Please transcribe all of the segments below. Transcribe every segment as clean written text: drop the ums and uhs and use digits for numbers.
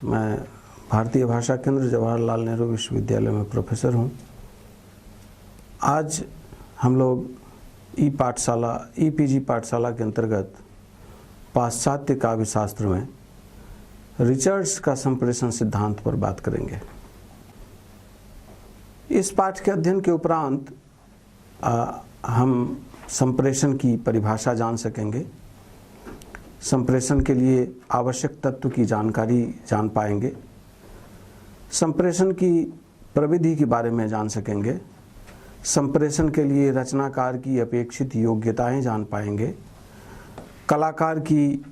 मैं भारतीय भाषा केंद्र जवाहरलाल नेहरू विश्वविद्यालय में प्रोफेसर हूँ। आज हम लोग ईपीजी पाठशाला के अंतर्गत पाश्चात्य काव्य शास्त्र में रिचर्ड्स का संप्रेषण सिद्धांत पर बात करेंगे। इस पाठ के अध्ययन के उपरांत हम संप्रेषण की परिभाषा जान सकेंगे, संप्रेषण के लिए आवश्यक तत्व की जानकारी जान पाएंगे, संप्रेषण की प्रविधि के बारे में जान सकेंगे, संप्रेषण के लिए रचनाकार की अपेक्षित योग्यताएं जान पाएंगे, कलाकार की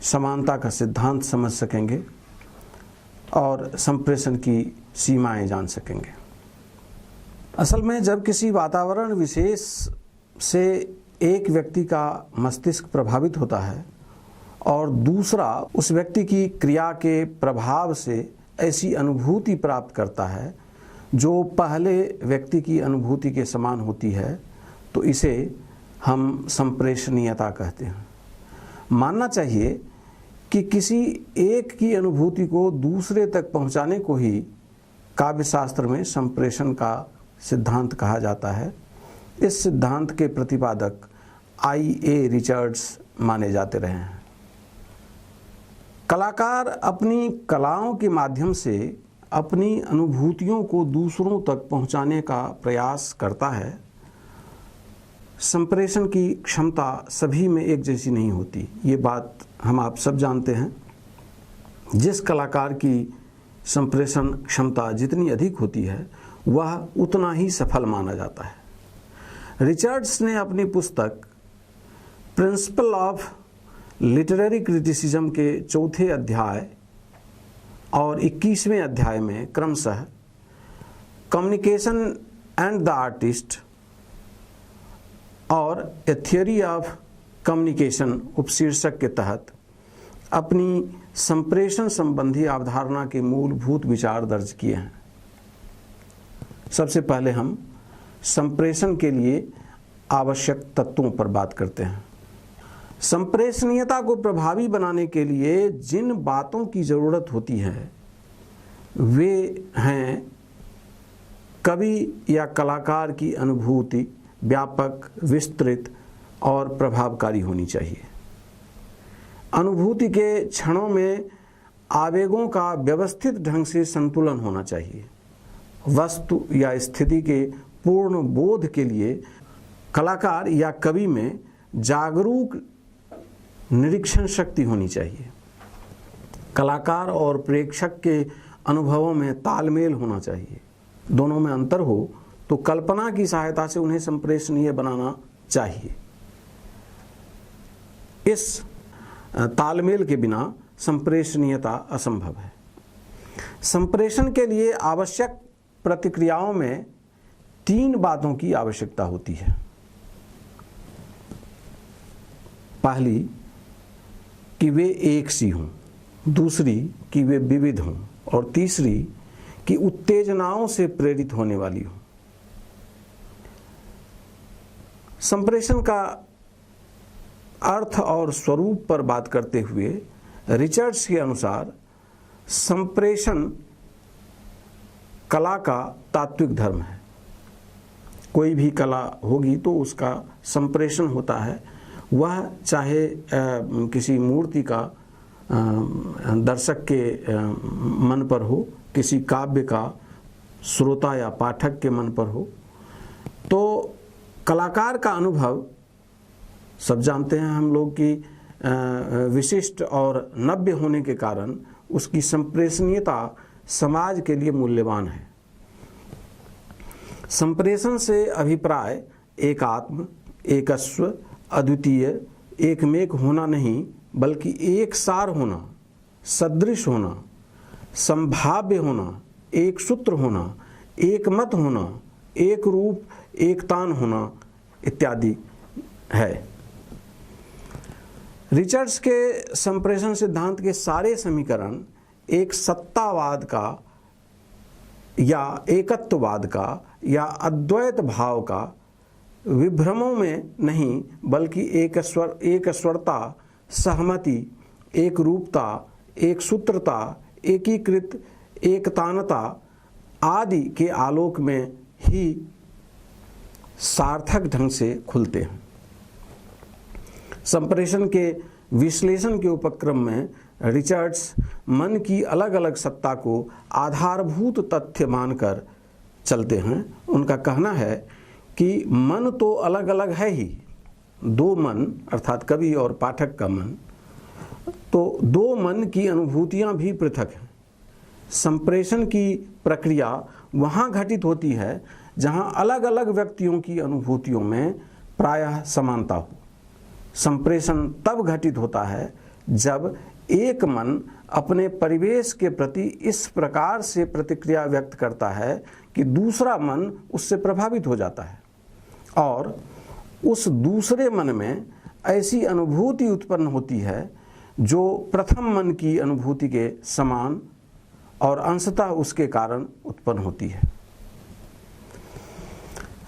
समानता का सिद्धांत समझ सकेंगे और संप्रेषण की सीमाएं जान सकेंगे। असल में जब किसी वातावरण विशेष से एक व्यक्ति का मस्तिष्क प्रभावित होता है और दूसरा उस व्यक्ति की क्रिया के प्रभाव से ऐसी अनुभूति प्राप्त करता है जो पहले व्यक्ति की अनुभूति के समान होती है, तो इसे हम संप्रेषणीयता कहते हैं। मानना चाहिए कि किसी एक की अनुभूति को दूसरे तक पहुंचाने को ही काव्यशास्त्र में संप्रेषण का सिद्धांत कहा जाता है। इस सिद्धांत के प्रतिपादक आई.ए. रिचर्ड्स माने जाते रहे हैं। कलाकार अपनी कलाओं के माध्यम से अपनी अनुभूतियों को दूसरों तक पहुंचाने का प्रयास करता है। संप्रेषण की क्षमता सभी में एक जैसी नहीं होती, ये बात हम आप सब जानते हैं। जिस कलाकार की संप्रेषण क्षमता जितनी अधिक होती है वह उतना ही सफल माना जाता है। रिचर्ड्स ने अपनी पुस्तक प्रिंसिपल ऑफ लिटरेरी क्रिटिसिज्म के चौथे अध्याय और 21वें अध्याय में क्रमशः कम्युनिकेशन एंड द आर्टिस्ट और ए थियोरी ऑफ कम्युनिकेशन उपशीर्षक के तहत अपनी संप्रेषण संबंधी अवधारणा के मूलभूत विचार दर्ज किए हैं। सबसे पहले हम संप्रेषण के लिए आवश्यक तत्वों पर बात करते हैं। संप्रेषणीयता को प्रभावी बनाने के लिए जिन बातों की ज़रूरत होती है वे हैं कवि या कलाकार की अनुभूति व्यापक, विस्तृत और प्रभावकारी होनी चाहिए। अनुभूति के क्षणों में आवेगों का व्यवस्थित ढंग से संतुलन होना चाहिए। वस्तु या स्थिति के पूर्ण बोध के लिए कलाकार या कवि में जागरूक निरीक्षण शक्ति होनी चाहिए। कलाकार और प्रेक्षक के अनुभवों में तालमेल होना चाहिए। दोनों में अंतर हो तो कल्पना की सहायता से उन्हें संप्रेषणीय बनाना चाहिए। इस तालमेल के बिना संप्रेषणीयता असंभव है। संप्रेषण के लिए आवश्यक प्रतिक्रियाओं में 3 बातों की आवश्यकता होती है। पहली कि वे एक सी हों, दूसरी कि वे विविध हों और तीसरी कि उत्तेजनाओं से प्रेरित होने वाली हों। संप्रेषण का अर्थ और स्वरूप पर बात करते हुए रिचर्ड्स के अनुसार संप्रेषण कला का तात्विक धर्म है। कोई भी कला होगी तो उसका संप्रेषण होता है, वह चाहे किसी मूर्ति का दर्शक के मन पर हो, किसी काव्य का श्रोता या पाठक के मन पर हो। तो कलाकार का अनुभव सब जानते हैं हम लोग कि विशिष्ट और नव्य होने के कारण उसकी संप्रेषणीयता समाज के लिए मूल्यवान है। संप्रेषण से अभिप्राय एकात्म, एकस्व, अद्वितीय, एकमेक होना नहीं बल्कि एक सार होना, सदृश होना, संभाव्य होना, एक सूत्र होना, एक मत होना, एक रूप, एकतान होना इत्यादि है। रिचर्ड्स के संप्रेषण सिद्धांत के सारे समीकरण एक सत्तावाद का या एकत्ववाद का या अद्वैत भाव का विभ्रमों में नहीं बल्कि एक स्वरता, सहमति, एक रूपता, एक सूत्रता, एकीकृत एकतानता आदि के आलोक में ही सार्थक ढंग से खुलते हैं। संप्रेषण के विश्लेषण के उपक्रम में रिचर्ड्स मन की अलग अलग सत्ता को आधारभूत तथ्य मानकर चलते हैं। उनका कहना है कि मन तो अलग अलग है ही, दो मन अर्थात कवि और पाठक का मन, तो दो मन की अनुभूतियां भी पृथक हैं। संप्रेषण की प्रक्रिया वहाँ घटित होती है जहाँ अलग अलग व्यक्तियों की अनुभूतियों में प्रायः समानता हो। संप्रेषण तब घटित होता है जब एक मन अपने परिवेश के प्रति इस प्रकार से प्रतिक्रिया व्यक्त करता है कि दूसरा मन उससे प्रभावित हो जाता है और उस दूसरे मन में ऐसी अनुभूति उत्पन्न होती है जो प्रथम मन की अनुभूति के समान और अंशतः उसके कारण उत्पन्न होती है।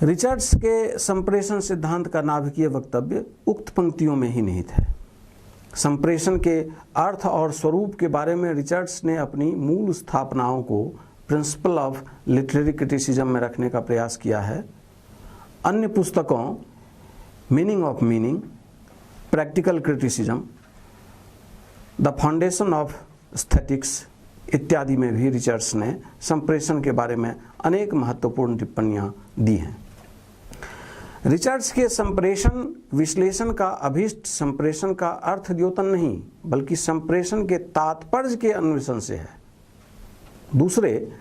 रिचर्ड्स के संप्रेषण सिद्धांत का नाभिकीय वक्तव्य उक्त पंक्तियों में ही निहित है। संप्रेषण के अर्थ और स्वरूप के बारे में रिचर्ड्स ने अपनी मूल स्थापनाओं को प्रिंसिपल ऑफ लिटरेरी क्रिटिसिज्म में रखने का प्रयास किया है। अन्य पुस्तकों meaning of meaning, practical criticism, the foundation of aesthetics इत्यादि में भी रिचर्ड्स ने संप्रेषण के बारे में अनेक महत्वपूर्ण टिप्पणियां दी हैं। रिचर्ड्स के संप्रेषण विश्लेषण का अभीष्ट संप्रेषण का अर्थ द्योतन नहीं बल्कि संप्रेषण के तात्पर्य के अन्वेषण से है। दूसरे,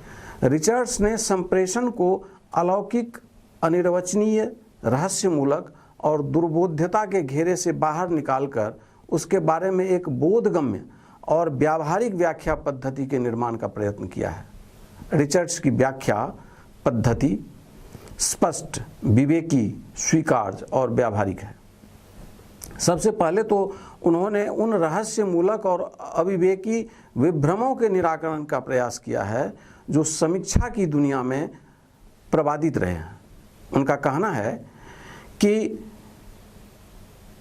रिचर्ड्स ने संप्रेषण को अलौकिक, अनिर्वचनीय, रहस्यमूलक और दुर्बोध्यता के घेरे से बाहर निकालकर उसके बारे में एक बोधगम्य और व्यावहारिक व्याख्या पद्धति के निर्माण का प्रयत्न किया है। रिचर्ड्स की व्याख्या पद्धति स्पष्ट, विवेकी, स्वीकार्य और व्यावहारिक है। सबसे पहले तो उन्होंने उन रहस्यमूलक और अविवेकी विभ्रमों के निराकरण का प्रयास किया है जो समीक्षा की दुनिया में प्रवादित रहे हैं। उनका कहना है कि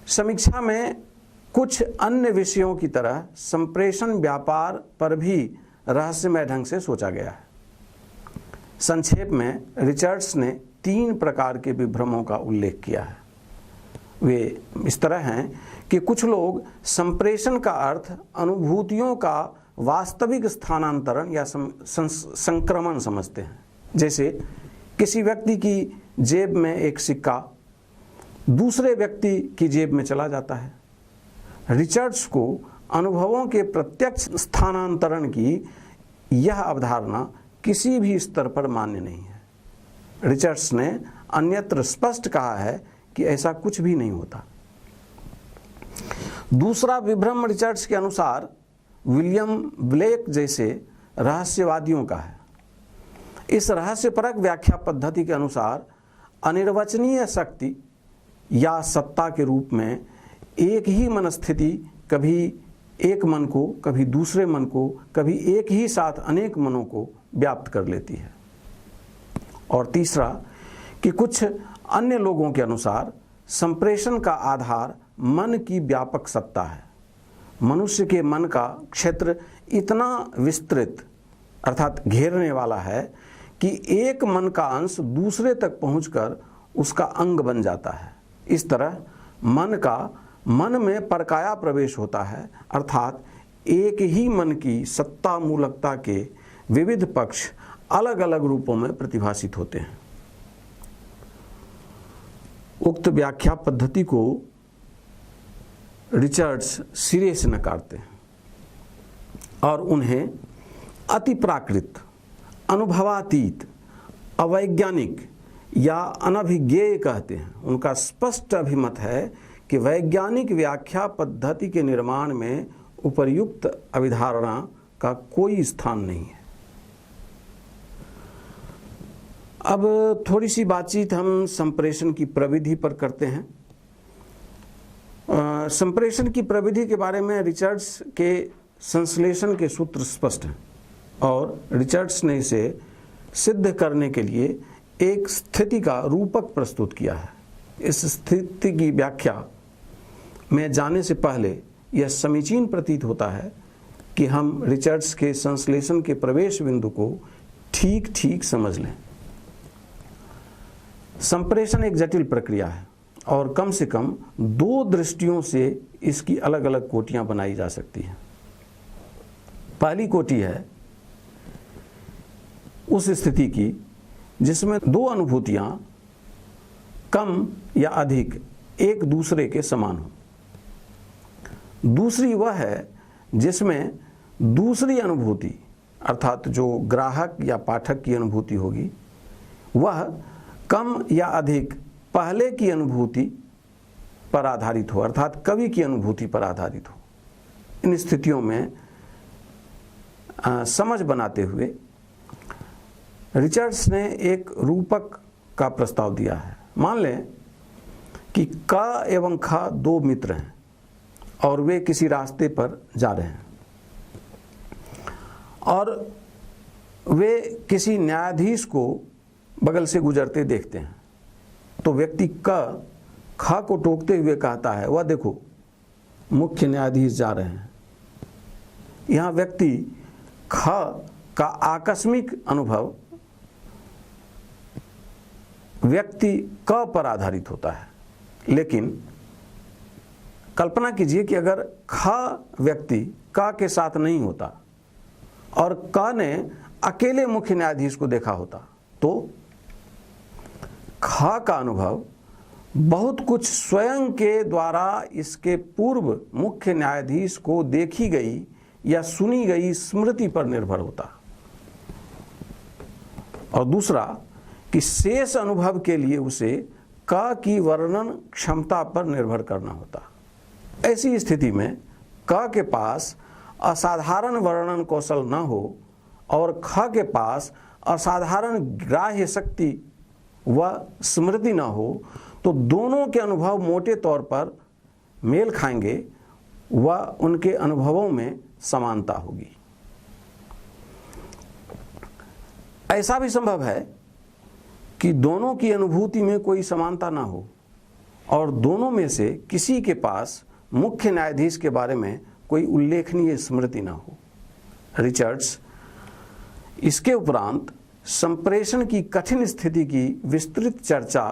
समीक्षा में कुछ अन्य विषयों की तरह संप्रेषण व्यापार पर भी रहस्यमय ढंग से सोचा गया है। संक्षेप में रिचर्ड्स ने 3 प्रकार के विभ्रमों का उल्लेख किया है। वे इस तरह हैं कि कुछ लोग संप्रेषण का अर्थ अनुभूतियों का वास्तविक स्थानांतरण या संक्रमण समझते हैं। जैसे किसी व्यक्ति की जेब में एक सिक्का दूसरे व्यक्ति की जेब में चला जाता है। रिचर्ड्स को अनुभवों के प्रत्यक्ष स्थानांतरण की यह अवधारणा किसी भी स्तर पर मान्य नहीं है। रिचर्ड्स ने अन्यत्र स्पष्ट कहा है कि ऐसा कुछ भी नहीं होता। दूसरा विभ्रम रिचर्ड्स के अनुसार विलियम ब्लेक जैसे रहस्यवादियों का है। इस रहस्यपरक व्याख्या पद्धति के अनुसार अनिर्वचनीय शक्ति या सत्ता के रूप में एक ही मनस्थिति कभी एक मन को, कभी दूसरे मन को, कभी एक ही साथ अनेक मनों को व्याप्त कर लेती है। और तीसरा कि कुछ अन्य लोगों के अनुसार संप्रेषण का आधार मन की व्यापक सत्ता है। मनुष्य के मन का क्षेत्र इतना विस्तृत अर्थात घेरने वाला है कि एक मन का अंश दूसरे तक पहुंचकर उसका अंग बन जाता है। इस तरह मन में परकाया प्रवेश होता है अर्थात एक ही मन की सत्ता मूलकता के विविध पक्ष अलग अलग रूपों में प्रतिभासित होते हैं। उक्त व्याख्या पद्धति को रिचर्ड्स सिरे से नकारते हैं और उन्हें अति प्राकृत, अनुभवातीत, अवैज्ञानिक या अनभिज्ञेय कहते हैं। उनका स्पष्ट अभिमत है कि वैज्ञानिक व्याख्या पद्धति के निर्माण में उपर्युक्त अभिधारणा का कोई स्थान नहीं है। अब थोड़ी सी बातचीत हम संप्रेषण की प्रविधि पर करते हैं। संप्रेषण की प्रविधि के बारे में रिचर्ड्स के संश्लेषण के सूत्र स्पष्ट हैं और रिचर्ड्स ने इसे सिद्ध करने के लिए एक स्थिति का रूपक प्रस्तुत किया है। इस स्थिति की व्याख्या में जाने से पहले यह समीचीन प्रतीत होता है कि हम रिचर्ड्स के संश्लेषण के प्रवेश बिंदु को ठीक ठीक समझ लें। संप्रेषण एक जटिल प्रक्रिया है और कम से कम दो दृष्टियों से इसकी अलग अलग कोटियां बनाई जा सकती हैं। पहली कोटि है उस स्थिति की जिसमें दो अनुभूतियां कम या अधिक एक दूसरे के समान हो। दूसरी वह है जिसमें दूसरी अनुभूति अर्थात जो ग्राहक या पाठक की अनुभूति होगी वह कम या अधिक पहले की अनुभूति पर आधारित हो, अर्थात कवि की अनुभूति पर आधारित हो। इन स्थितियों में समझ बनाते हुए रिचर्ड्स ने एक रूपक का प्रस्ताव दिया है। मान लें कि क एवं ख दो मित्र हैं और वे किसी रास्ते पर जा रहे हैं और वे किसी न्यायाधीश को बगल से गुजरते देखते हैं। तो व्यक्ति क ख को टोकते हुए कहता है, वह देखो मुख्य न्यायाधीश जा रहे हैं। यहाँ व्यक्ति ख का आकस्मिक अनुभव व्यक्ति क पर आधारित होता है, लेकिन कल्पना कीजिए कि अगर ख व्यक्ति क के साथ नहीं होता और क ने अकेले मुख्य न्यायाधीश को देखा होता तो ख का अनुभव बहुत कुछ स्वयं के द्वारा इसके पूर्व मुख्य न्यायाधीश को देखी गई या सुनी गई स्मृति पर निर्भर होता। और दूसरा कि शेष अनुभव के लिए उसे क की वर्णन क्षमता पर निर्भर करना होता। ऐसी स्थिति में क के पास असाधारण वर्णन कौशल न हो और ख के पास असाधारण ग्राह्य शक्ति व स्मृति न हो तो दोनों के अनुभव मोटे तौर पर मेल खाएंगे व उनके अनुभवों में समानता होगी। ऐसा भी संभव है कि दोनों की अनुभूति में कोई समानता ना हो और दोनों में से किसी के पास मुख्य न्यायाधीश के बारे में कोई उल्लेखनीय स्मृति ना हो। रिचर्ड्स इसके उपरांत संप्रेषण की कठिन स्थिति की विस्तृत चर्चा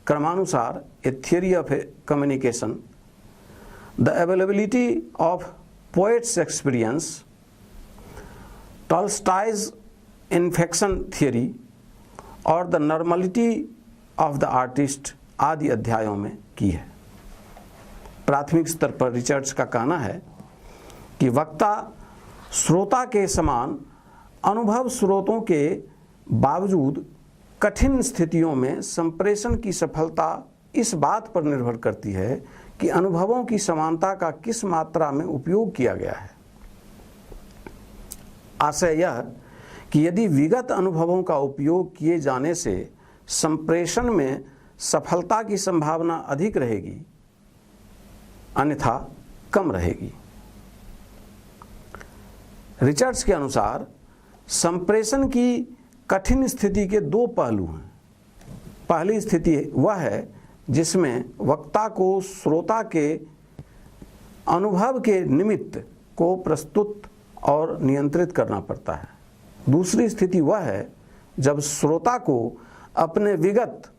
क्रमानुसार a theory of communication, the availability of poets experience, Tolstoy's infection theory और the normality of the artist आदि अध्यायों में की है। प्राथमिक स्तर पर रिचर्ड्स का कहना है कि वक्ता श्रोता के समान अनुभव स्रोतों के बावजूद कठिन स्थितियों में संप्रेषण की सफलता इस बात पर निर्भर करती है कि अनुभवों की समानता का किस मात्रा में उपयोग किया गया है। आशय यह कि यदि विगत अनुभवों का उपयोग किए जाने से संप्रेषण में सफलता की संभावना अधिक रहेगी, अन्यथा कम रहेगी। रिचर्ड्स के अनुसार संप्रेषण की कठिन स्थिति के दो पहलू हैं। पहली स्थिति वह है जिसमें वक्ता को श्रोता के अनुभव के निमित्त को प्रस्तुत और नियंत्रित करना पड़ता है। दूसरी स्थिति वह है जब श्रोता को अपने विगत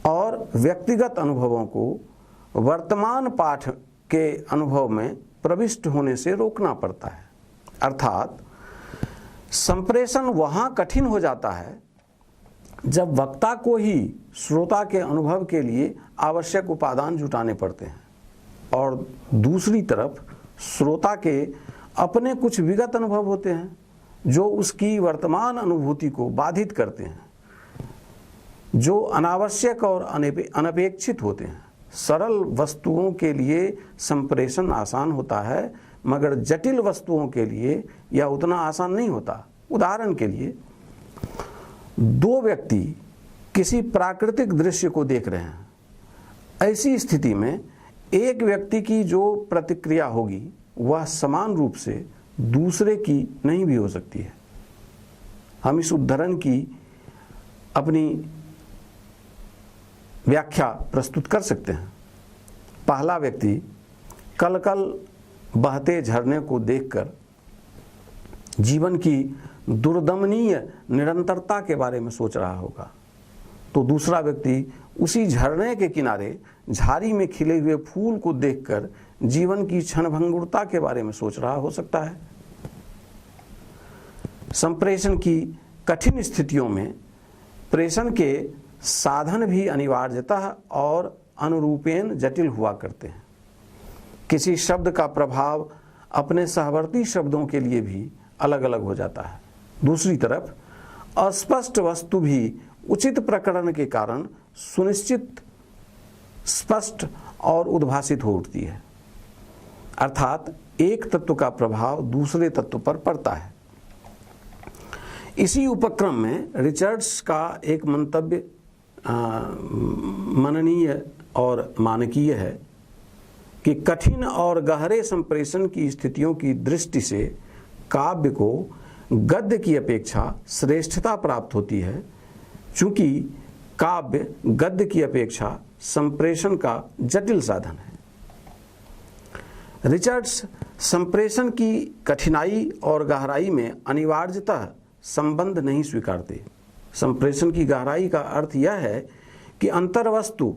और व्यक्तिगत अनुभवों को वर्तमान पाठ के अनुभव में प्रविष्ट होने से रोकना पड़ता है। अर्थात संप्रेषण वहाँ कठिन हो जाता है जब वक्ता को ही श्रोता के अनुभव के लिए आवश्यक उपादान जुटाने पड़ते हैं और दूसरी तरफ श्रोता के अपने कुछ विगत अनुभव होते हैं जो उसकी वर्तमान अनुभूति को बाधित करते हैं, जो अनावश्यक और अनपेक्षित होते हैं। सरल वस्तुओं के लिए संप्रेषण आसान होता है, मगर जटिल वस्तुओं के लिए यह उतना आसान नहीं होता। उदाहरण के लिए, दो व्यक्ति किसी प्राकृतिक दृश्य को देख रहे हैं। ऐसी स्थिति में एक व्यक्ति की जो प्रतिक्रिया होगी वह समान रूप से दूसरे की नहीं भी हो सकती है। हम इस उदाहरण की अपनी व्याख्या प्रस्तुत कर सकते हैं। पहला व्यक्ति कल कल बहते झरने को देखकर जीवन की दुर्दमनीय निरंतरता के बारे में सोच रहा होगा, तो दूसरा व्यक्ति उसी झरने के किनारे झाड़ी में खिले हुए फूल को देखकर जीवन की क्षणभंगुरता के बारे में सोच रहा हो सकता है। संप्रेषण की कठिन स्थितियों में प्रेषण के साधन भी अनिवार्यतः और अनुरूपेण जटिल हुआ करते हैं। किसी शब्द का प्रभाव अपने सहवर्ती शब्दों के लिए भी अलग अलग हो जाता है। दूसरी तरफ अस्पष्ट वस्तु भी उचित प्रकरण के कारण सुनिश्चित, स्पष्ट और उद्भासित हो उठती है, अर्थात एक तत्व का प्रभाव दूसरे तत्व पर पड़ता है। इसी उपक्रम में रिचर्ड्स का एक मंतव्य मननीय और मानकीय है कि कठिन और गहरे संप्रेषण की स्थितियों की दृष्टि से काव्य को गद्य की अपेक्षा श्रेष्ठता प्राप्त होती है, चूंकि काव्य गद्य की अपेक्षा संप्रेषण का जटिल साधन है। रिचर्ड्स संप्रेषण की कठिनाई और गहराई में अनिवार्यतः संबंध नहीं स्वीकारते। संप्रेषण की गहराई का अर्थ यह है कि अंतर्वस्तु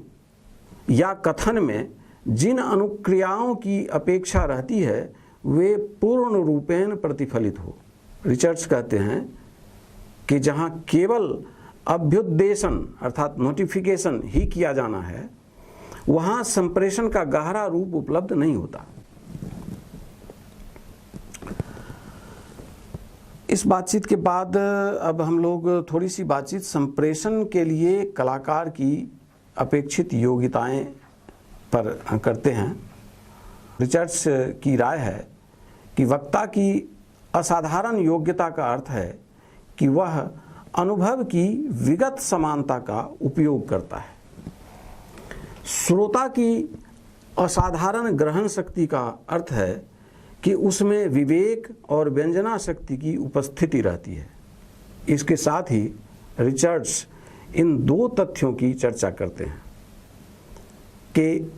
या कथन में जिन अनुक्रियाओं की अपेक्षा रहती है वे पूर्ण रूपेण प्रतिफलित हो। रिचर्ड्स कहते हैं कि जहाँ केवल अभ्युद्देशन अर्थात नोटिफिकेशन ही किया जाना है, वहाँ संप्रेषण का गहरा रूप उपलब्ध नहीं होता। इस बातचीत के बाद अब हम लोग थोड़ी सी बातचीत संप्रेषण के लिए कलाकार की अपेक्षित योग्यताएं पर करते हैं। रिचर्ड्स की राय है कि वक्ता की असाधारण योग्यता का अर्थ है कि वह अनुभव की विगत समानता का उपयोग करता है। श्रोता की असाधारण ग्रहण शक्ति का अर्थ है कि उसमें विवेक और व्यंजना शक्ति की उपस्थिति रहती है। इसके साथ ही रिचर्ड्स इन दो तथ्यों की चर्चा करते हैं कि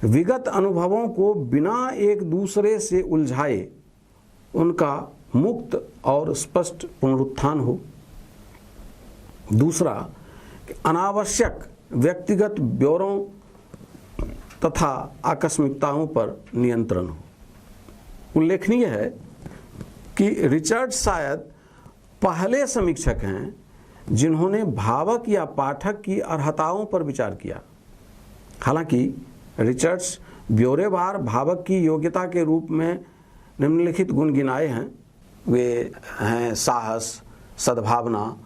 विगत अनुभवों को बिना एक दूसरे से उलझाए उनका मुक्त और स्पष्ट पुनरुत्थान हो। दूसरा, अनावश्यक व्यक्तिगत ब्यौरों तथा आकस्मिकताओं पर नियंत्रण हो। उल्लेखनीय है कि रिचर्ड्स शायद पहले समीक्षक हैं जिन्होंने भावक या पाठक की अर्हताओं पर विचार किया। हालांकि रिचर्ड्स ब्यौरेवार भावक की योग्यता के रूप में निम्नलिखित गुण गिनाए हैं। वे हैं साहस, सद्भावना,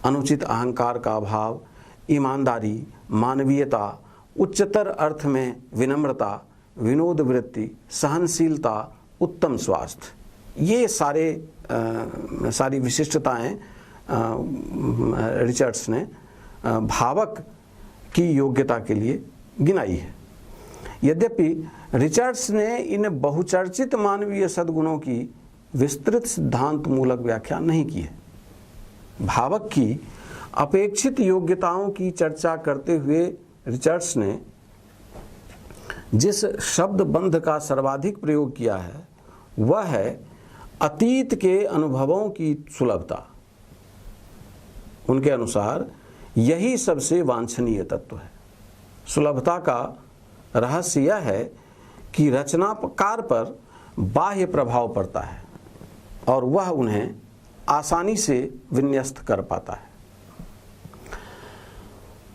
अनुचित अहंकार का अभाव, ईमानदारी, मानवीयता, उच्चतर अर्थ में विनम्रता, विनोद वृत्ति, सहनशीलता, उत्तम स्वास्थ्य। ये सारी विशिष्टताएं रिचर्ड्स ने भावक की योग्यता के लिए गिनाई है। यद्यपि रिचर्ड्स ने इन बहुचर्चित मानवीय सद्गुणों की विस्तृत सिद्धांत मूलक व्याख्या नहीं की है। भावक की अपेक्षित योग्यताओं की चर्चा करते हुए रिचर्ड्स ने जिस शब्द बंध का सर्वाधिक प्रयोग किया है वह है अतीत के अनुभवों की सुलभता। उनके अनुसार यही सबसे वांछनीय तत्व है। सुलभता का रहस्य यह है कि रचनाकार पर बाह्य प्रभाव पड़ता है और वह उन्हें आसानी से विन्यस्त कर पाता है।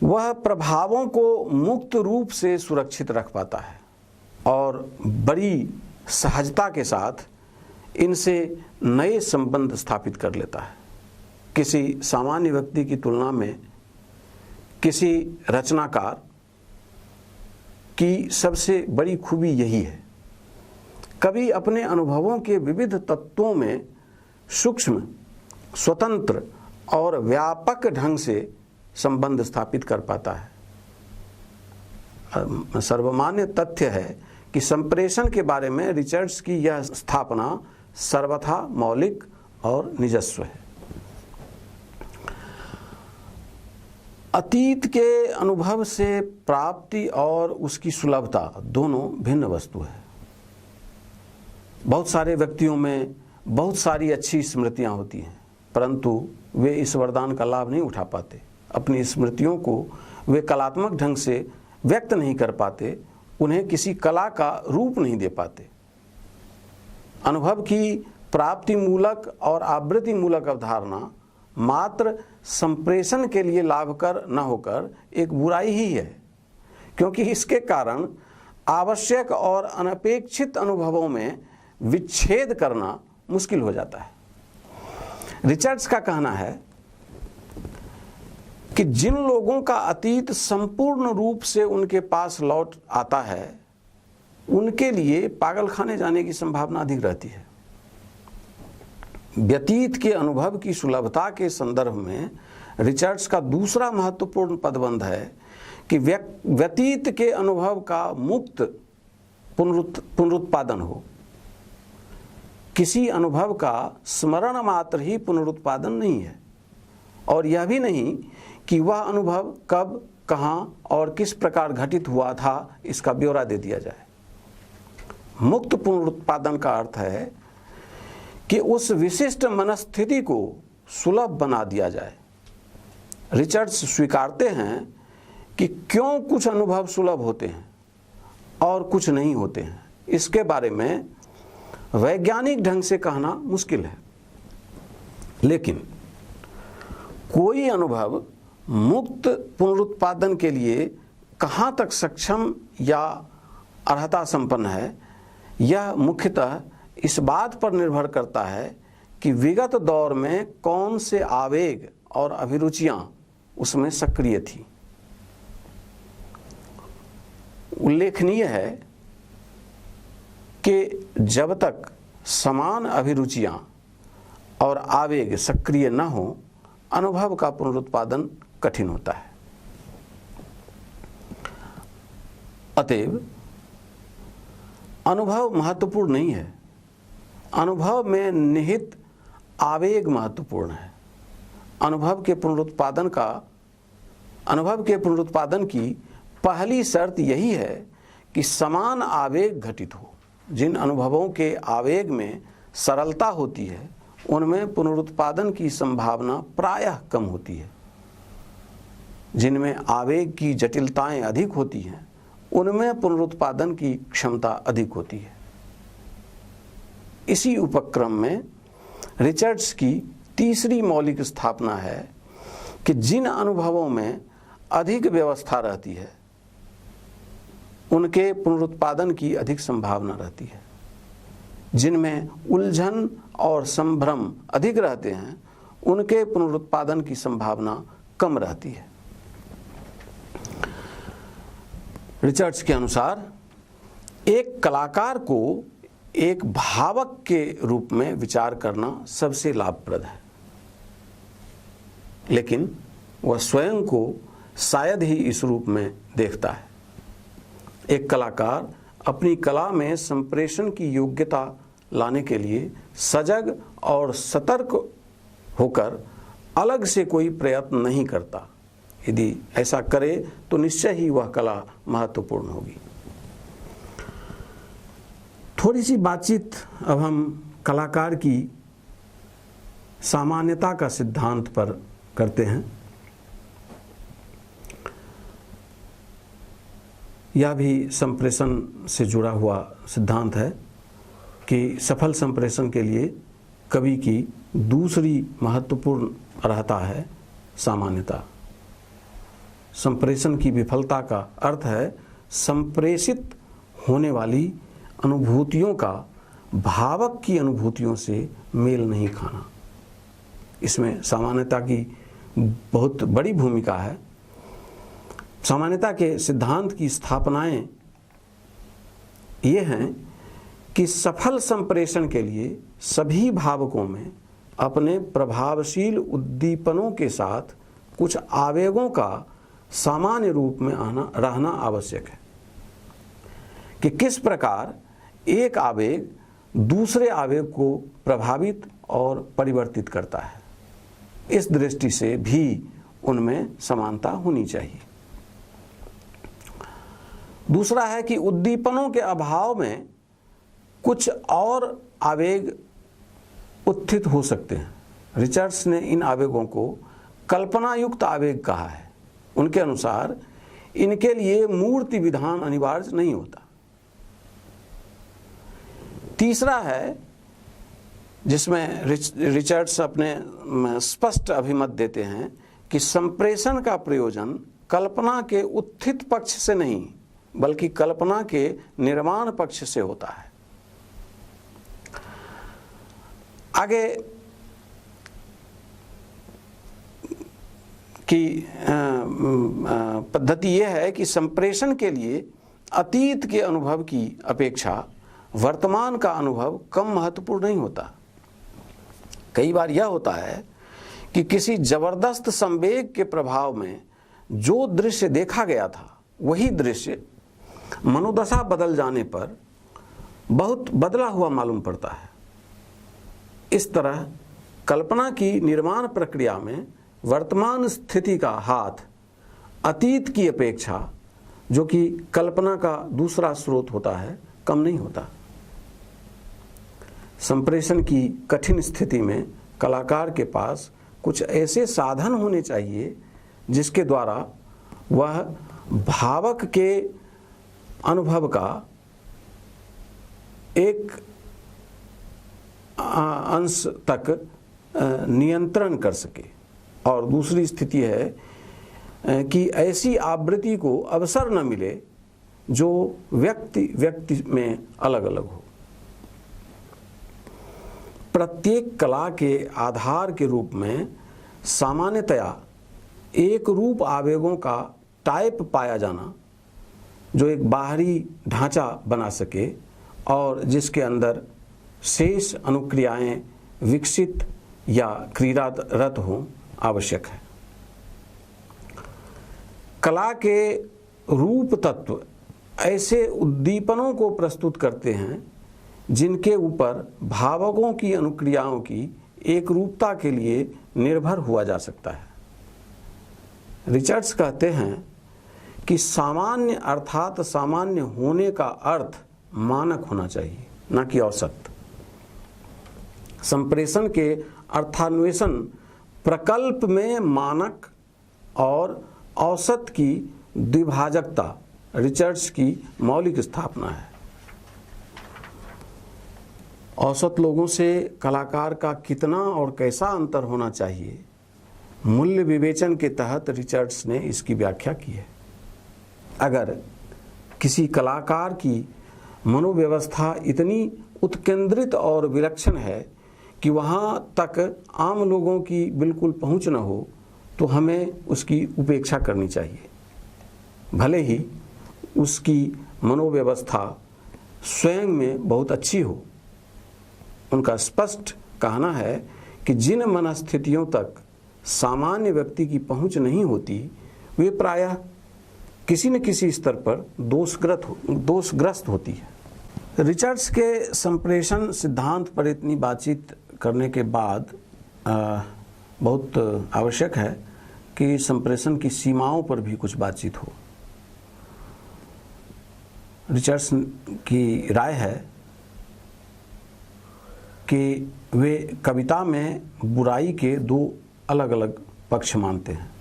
वह प्रभावों को मुक्त रूप से सुरक्षित रख पाता है और बड़ी सहजता के साथ इनसे नए संबंध स्थापित कर लेता है। किसी सामान्य व्यक्ति की तुलना में किसी रचनाकार की सबसे बड़ी खूबी यही है। कवि अपने अनुभवों के विविध तत्वों में सूक्ष्म, स्वतंत्र और व्यापक ढंग से संबंध स्थापित कर पाता है। सर्वमान्य तथ्य है कि संप्रेषण के बारे में रिचर्ड्स की यह स्थापना सर्वथा मौलिक और निजस्व है। अतीत के अनुभव से प्राप्ति और उसकी सुलभता दोनों भिन्न वस्तु है। बहुत सारे व्यक्तियों में बहुत सारी अच्छी स्मृतियां होती हैं, परंतु वे इस वरदान का लाभ नहीं उठा पाते। अपनी स्मृतियों को वे कलात्मक ढंग से व्यक्त नहीं कर पाते, उन्हें किसी कला का रूप नहीं दे पाते। अनुभव की प्राप्ति मूलक और आवृत्ति मूलक अवधारणा मात्र संप्रेषण के लिए लाभकर न होकर एक बुराई ही है, क्योंकि इसके कारण आवश्यक और अनपेक्षित अनुभवों में विच्छेद करना मुश्किल हो जाता है। रिचर्ड्स का कहना है कि जिन लोगों का अतीत संपूर्ण रूप से उनके पास लौट आता है, उनके लिए पागलखाने जाने की संभावना अधिक रहती है। व्यतीत के अनुभव की सुलभता के संदर्भ में रिचर्ड्स का दूसरा महत्वपूर्ण पदबंध है कि व्यतीत के अनुभव का मुक्त पुनरुत्पादन हो। किसी अनुभव का स्मरण मात्र ही पुनरुत्पादन नहीं है, और यह भी नहीं कि वह अनुभव कब, कहाँ और किस प्रकार घटित हुआ था, इसका ब्यौरा दे दिया जाए। मुक्त पुनरुत्पादन का अर्थ है कि उस विशिष्ट मनस्थिति को सुलभ बना दिया जाए। रिचर्ड्स स्वीकारते हैं कि क्यों कुछ अनुभव सुलभ होते हैं और कुछ नहीं होते हैं, इसके बारे में वैज्ञानिक ढंग से कहना मुश्किल है, लेकिन कोई अनुभव मुक्त पुनरुत्पादन के लिए कहाँ तक सक्षम या अर्हता संपन्न है, यह मुख्यतः इस बात पर निर्भर करता है कि विगत दौर में कौन से आवेग और अभिरुचियां उसमें सक्रिय थी। उल्लेखनीय है कि जब तक समान अभिरुचियां और आवेग सक्रिय न हो, अनुभव का पुनरुत्पादन कठिन होता है। अतएव अनुभव महत्वपूर्ण नहीं है, अनुभव में निहित आवेग महत्वपूर्ण है। अनुभव के पुनरुत्पादन की पहली शर्त यही है कि समान आवेग घटित हो। जिन अनुभवों के आवेग में सरलता होती है, उनमें पुनरुत्पादन की संभावना प्रायः कम होती है। जिनमें आवेग की जटिलताएं अधिक होती हैं, उनमें पुनरुत्पादन की क्षमता अधिक होती है। इसी उपक्रम में रिचर्ड्स की तीसरी मौलिक स्थापना है कि जिन अनुभवों में अधिक व्यवस्था रहती है, उनके पुनरुत्पादन की अधिक संभावना रहती है। जिनमें उलझन और संभ्रम अधिक रहते हैं, उनके पुनरुत्पादन की संभावना कम रहती है। रिचर्ड्स के अनुसार एक कलाकार को एक भावक के रूप में विचार करना सबसे लाभप्रद है, लेकिन वह स्वयं को शायद ही इस रूप में देखता है। एक कलाकार अपनी कला में संप्रेषण की योग्यता लाने के लिए सजग और सतर्क होकर अलग से कोई प्रयत्न नहीं करता। यदि ऐसा करे तो निश्चय ही वह कला महत्वपूर्ण होगी। थोड़ी सी बातचीत अब हम कलाकार की सामान्यता का सिद्धांत पर करते हैं। यह भी संप्रेषण से जुड़ा हुआ सिद्धांत है कि सफल संप्रेषण के लिए कवि की दूसरी महत्वपूर्ण अर्हता है सामान्यता। संप्रेषण की विफलता का अर्थ है संप्रेषित होने वाली अनुभूतियों का भावक की अनुभूतियों से मेल नहीं खाना। इसमें सामान्यता की बहुत बड़ी भूमिका है। सामान्यता के सिद्धांत की स्थापनाएं ये हैं कि सफल संप्रेषण के लिए सभी भावकों में अपने प्रभावशील उद्दीपनों के साथ कुछ आवेगों का सामान्य रूप में रहना आवश्यक है। कि किस प्रकार एक आवेग दूसरे आवेग को प्रभावित और परिवर्तित करता है, इस दृष्टि से भी उनमें समानता होनी चाहिए। दूसरा है कि उद्दीपनों के अभाव में कुछ और आवेग उत्थित हो सकते हैं। रिचर्ड्स ने इन आवेगों को कल्पनायुक्त आवेग कहा है। उनके अनुसार इनके लिए मूर्ति विधान अनिवार्य नहीं होता। तीसरा है जिसमें रिचर्ड्स अपने स्पष्ट अभिमत देते हैं कि संप्रेषण का प्रयोजन कल्पना के उत्थित पक्ष से नहीं बल्कि कल्पना के निर्माण पक्ष से होता है। आगे की पद्धति यह है कि संप्रेषण के लिए अतीत के अनुभव की अपेक्षा वर्तमान का अनुभव कम महत्वपूर्ण नहीं होता। कई बार यह होता है कि किसी जबरदस्त संवेग के प्रभाव में जो दृश्य देखा गया था वही दृश्य मनोदशा बदल जाने पर बहुत बदला हुआ मालूम पड़ता है। इस तरह कल्पना की निर्माण प्रक्रिया में वर्तमान स्थिति का हाथ अतीत की अपेक्षा, जो कि कल्पना का दूसरा स्रोत होता है, कम नहीं होता। संप्रेषण की कठिन स्थिति में कलाकार के पास कुछ ऐसे साधन होने चाहिए जिसके द्वारा वह भावक के अनुभव का एक अंश तक नियंत्रण कर सके। और दूसरी स्थिति है कि ऐसी आवृत्ति को अवसर न मिले जो व्यक्ति में अलग अलग हो। प्रत्येक कला के आधार के रूप में सामान्यतया एक रूप आवेगों का टाइप पाया जाना, जो एक बाहरी ढांचा बना सके और जिसके अंदर शेष अनुक्रियाएं विकसित या क्रियारत हों, आवश्यक है। कला के रूप तत्व ऐसे उद्दीपनों को प्रस्तुत करते हैं जिनके ऊपर भावकों की अनुक्रियाओं की एक रूपता के लिए निर्भर हुआ जा सकता है। रिचर्ड्स कहते हैं कि सामान्य अर्थात सामान्य होने का अर्थ मानक होना चाहिए, न कि औसत। संप्रेषण के अर्थान्वेषण प्रकल्प में मानक और औसत की द्विभाजकता रिचर्ड्स की मौलिक स्थापना है। औसत लोगों से कलाकार का कितना और कैसा अंतर होना चाहिए, मूल्य विवेचन के तहत रिचर्ड्स ने इसकी व्याख्या की है। अगर किसी कलाकार की मनोव्यवस्था इतनी उत्केंद्रित और विलक्षण है कि वहाँ तक आम लोगों की बिल्कुल पहुँच न हो, तो हमें उसकी उपेक्षा करनी चाहिए, भले ही उसकी मनोव्यवस्था स्वयं में बहुत अच्छी हो। उनका स्पष्ट कहना है कि जिन मनस्थितियों तक सामान्य व्यक्ति की पहुंच नहीं होती, वे प्रायः किसी न किसी स्तर पर दोषग्रस्त होती है। रिचर्ड्स के संप्रेषण सिद्धांत पर इतनी बातचीत करने के बाद बहुत आवश्यक है कि संप्रेषण की सीमाओं पर भी कुछ बातचीत हो। रिचर्ड्स की राय है कि वे कविता में बुराई के दो अलग अलग पक्ष मानते हैं।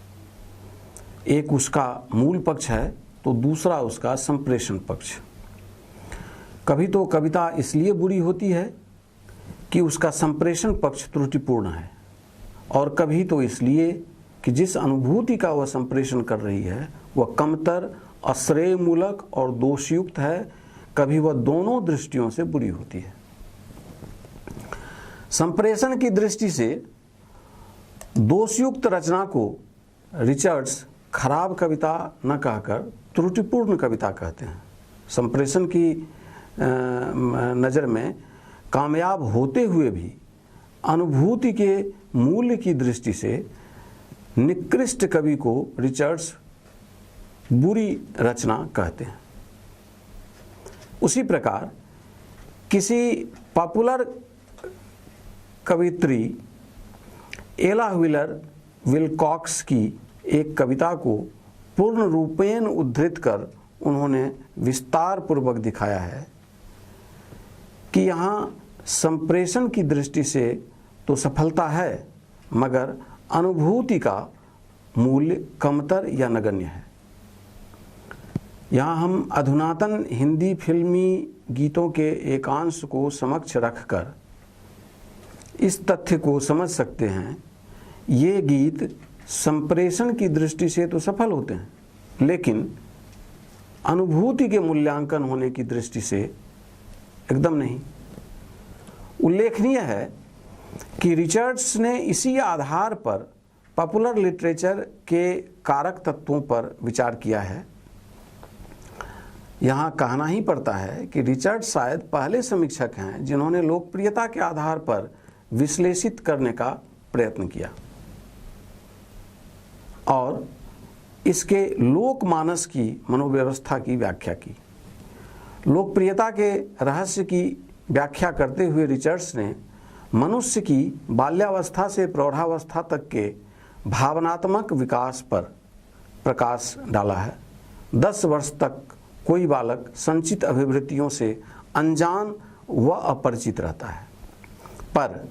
एक उसका मूल पक्ष है तो दूसरा उसका संप्रेषण पक्ष। कभी तो कविता इसलिए बुरी होती है कि उसका संप्रेषण पक्ष त्रुटिपूर्ण है, और कभी तो इसलिए कि जिस अनुभूति का वह संप्रेषण कर रही है वह कमतर, अश्रेयमूलक और दोषयुक्त है। कभी वह दोनों दृष्टियों से बुरी होती है। संप्रेषण की दृष्टि से दोषयुक्त रचना को रिचर्ड्स खराब कविता न कहकर त्रुटिपूर्ण कविता कहते हैं। संप्रेषण की नज़र में कामयाब होते हुए भी अनुभूति के मूल्य की दृष्टि से निकृष्ट कवि को रिचर्ड्स बुरी रचना कहते हैं। उसी प्रकार किसी पॉपुलर कवित्री एला व्हीलर विलकॉक्स की एक कविता को पूर्ण रूपेण उद्धृत कर उन्होंने विस्तार पूर्वक दिखाया है कि यहाँ संप्रेषण की दृष्टि से तो सफलता है, मगर अनुभूति का मूल्य कमतर या नगण्य है। यहाँ हम अधुनातन हिंदी फिल्मी गीतों के एकांश को समक्ष रखकर इस तथ्य को समझ सकते हैं, ये गीत संप्रेषण की दृष्टि से तो सफल होते हैं, लेकिन अनुभूति के मूल्यांकन होने की दृष्टि से एकदम नहीं। उल्लेखनीय है कि रिचर्ड्स ने इसी आधार पर पॉपुलर लिटरेचर के कारक तत्वों पर विचार किया है। यहाँ कहना ही पड़ता है कि रिचर्ड्स शायद पहले समीक्षक हैं जिन्होंने लोकप्रियता के आधार पर विश्लेषित करने का प्रयत्न किया और इसके लोकमानस की मनोव्यवस्था की व्याख्या की। लोकप्रियता के रहस्य की व्याख्या करते हुए रिचर्ड्स ने मनुष्य की बाल्यावस्था से प्रौढ़ावस्था तक के भावनात्मक विकास पर प्रकाश डाला है। 10 वर्ष तक कोई बालक संचित अभिवृत्तियों से अनजान व अपरिचित रहता है, पर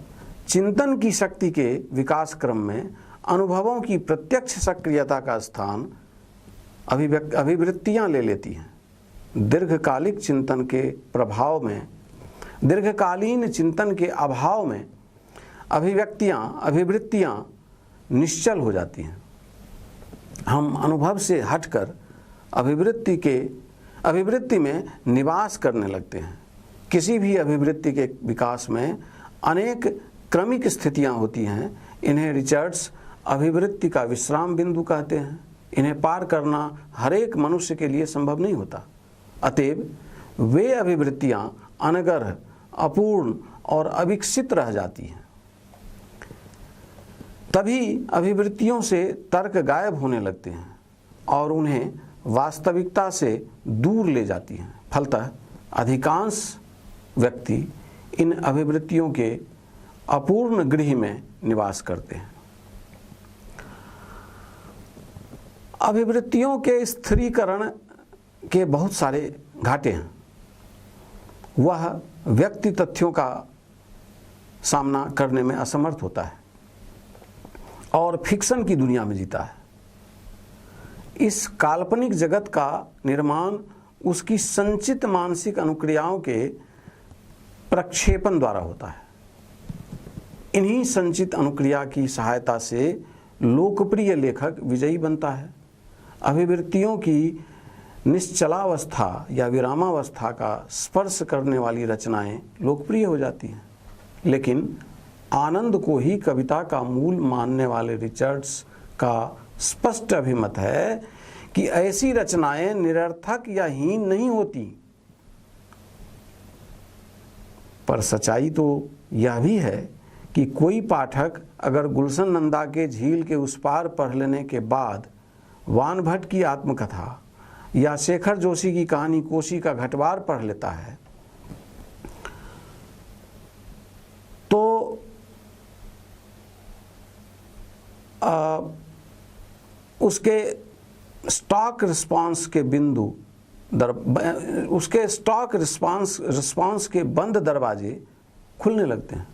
चिंतन की शक्ति के विकास क्रम में अनुभवों की प्रत्यक्ष सक्रियता का स्थान अभिवृत्तियां ले लेती हैं। दीर्घकालिक चिंतन के प्रभाव में, दीर्घकालीन चिंतन के अभाव में अभिवृत्तियां निश्चल हो जाती हैं। हम अनुभव से हटकर अभिवृत्ति में निवास करने लगते हैं। किसी भी अभिवृत्ति के विकास में अनेक क्रमिक स्थितियां होती हैं। इन्हें रिचर्ड्स अभिवृत्ति का विश्राम बिंदु कहते हैं। इन्हें पार करना हर एक मनुष्य के लिए संभव नहीं होता। अतएव वे अभिवृत्तियां अनगढ़, अपूर्ण और अविकसित रह जाती हैं। तभी अभिवृत्तियों से तर्क गायब होने लगते हैं और उन्हें वास्तविकता से दूर ले जाती हैं। फलतः अधिकांश व्यक्ति इन अभिवृत्तियों के अपूर्ण गृह में निवास करते हैं। अभिवृत्तियों के स्थिरीकरण के बहुत सारे घाटे हैं। वह व्यक्ति तथ्यों का सामना करने में असमर्थ होता है और फिक्शन की दुनिया में जीता है। इस काल्पनिक जगत का निर्माण उसकी संचित मानसिक अनुक्रियाओं के प्रक्षेपण द्वारा होता है। इन्हीं संचित अनुक्रिया की सहायता से लोकप्रिय लेखक विजयी बनता है। अभिवृत्तियों की निश्चलावस्था या विरामावस्था का स्पर्श करने वाली रचनाएं लोकप्रिय हो जाती हैं। लेकिन आनंद को ही कविता का मूल मानने वाले रिचर्ड्स का स्पष्ट अभिमत है कि ऐसी रचनाएं निरर्थक या हीन नहीं होती। पर सच्चाई तो यह भी है कि कोई पाठक अगर गुलशन नंदा के झील के उस पार पढ़ लेने के बाद वान भट्ट की आत्मकथा या शेखर जोशी की कहानी कोशी का घटवार पढ़ लेता है तो उसके स्टॉक रिस्पांस के बिंदु उसके स्टॉक रिस्पांस के बंद दरवाजे खुलने लगते हैं।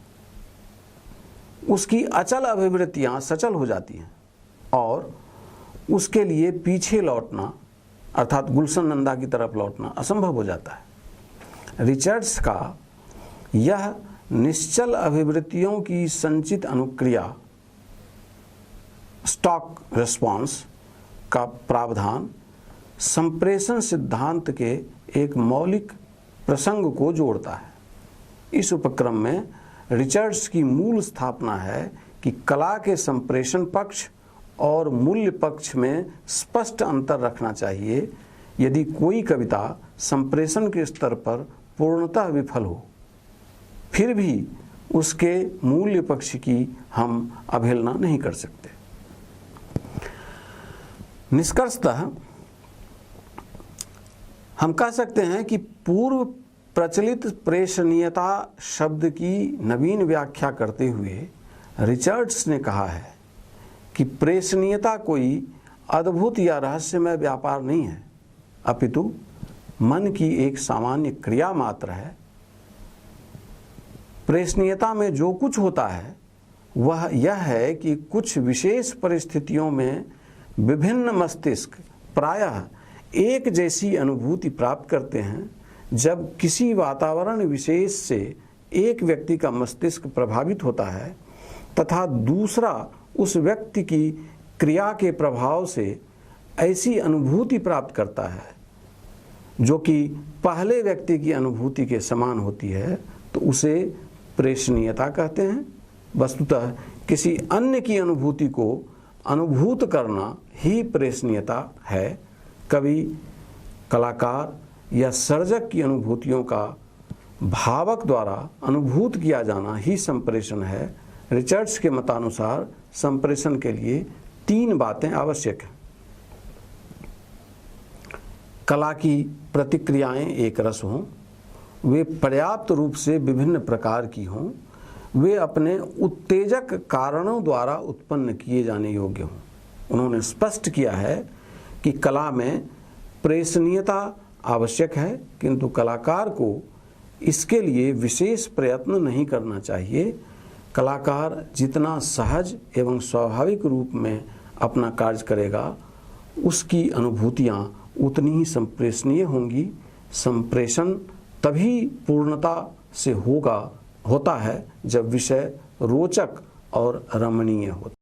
उसकी अचल अभिवृत्तियां सचल हो जाती हैं और उसके लिए पीछे लौटना अर्थात गुलशन नंदा की तरफ लौटना असंभव हो जाता है। रिचर्ड्स का यह निश्चल अभिवृत्तियों की संचित अनुक्रिया स्टॉक रिस्पांस का प्रावधान संप्रेषण सिद्धांत के एक मौलिक प्रसंग को जोड़ता है। इस उपक्रम में रिचर्ड्स की मूल स्थापना है कि कला के संप्रेषण पक्ष और मूल्य पक्ष में स्पष्ट अंतर रखना चाहिए। यदि कोई कविता संप्रेषण के स्तर पर पूर्णतः विफल हो, फिर भी उसके मूल्य पक्ष की हम अवहेलना नहीं कर सकते। निष्कर्षतः हम कह सकते हैं कि पूर्व प्रचलित प्रेषणीयता शब्द की नवीन व्याख्या करते हुए रिचर्ड्स ने कहा है कि प्रेषणीयता कोई अद्भुत या रहस्यमय व्यापार नहीं है, अपितु मन की एक सामान्य क्रिया मात्र है। प्रेषणीयता में जो कुछ होता है वह यह है कि कुछ विशेष परिस्थितियों में विभिन्न मस्तिष्क प्रायः एक जैसी अनुभूति प्राप्त करते हैं। जब किसी वातावरण विशेष से एक व्यक्ति का मस्तिष्क प्रभावित होता है तथा दूसरा उस व्यक्ति की क्रिया के प्रभाव से ऐसी अनुभूति प्राप्त करता है जो कि पहले व्यक्ति की अनुभूति के समान होती है, तो उसे प्रेषणीयता कहते हैं। वस्तुतः किसी अन्य की अनुभूति को अनुभूत करना ही प्रेषणीयता है। कवि, कलाकार या सर्जक की अनुभूतियों का भावक द्वारा अनुभूत किया जाना ही संप्रेषण है। रिचर्ड्स के मतानुसार संप्रेषण के लिए 3 बातें आवश्यक हैं। कला की प्रतिक्रियाएं एक रस हों, वे पर्याप्त रूप से विभिन्न प्रकार की हों, वे अपने उत्तेजक कारणों द्वारा उत्पन्न किए जाने योग्य हों। उन्होंने स्पष्ट किया है कि कला में प्रेषणीयता आवश्यक है, किंतु कलाकार को इसके लिए विशेष प्रयत्न नहीं करना चाहिए। कलाकार जितना सहज एवं स्वाभाविक रूप में अपना कार्य करेगा, उसकी अनुभूतियाँ उतनी ही संप्रेषणीय होंगी। संप्रेषण तभी पूर्णता से होता है जब विषय रोचक और रमणीय होता है।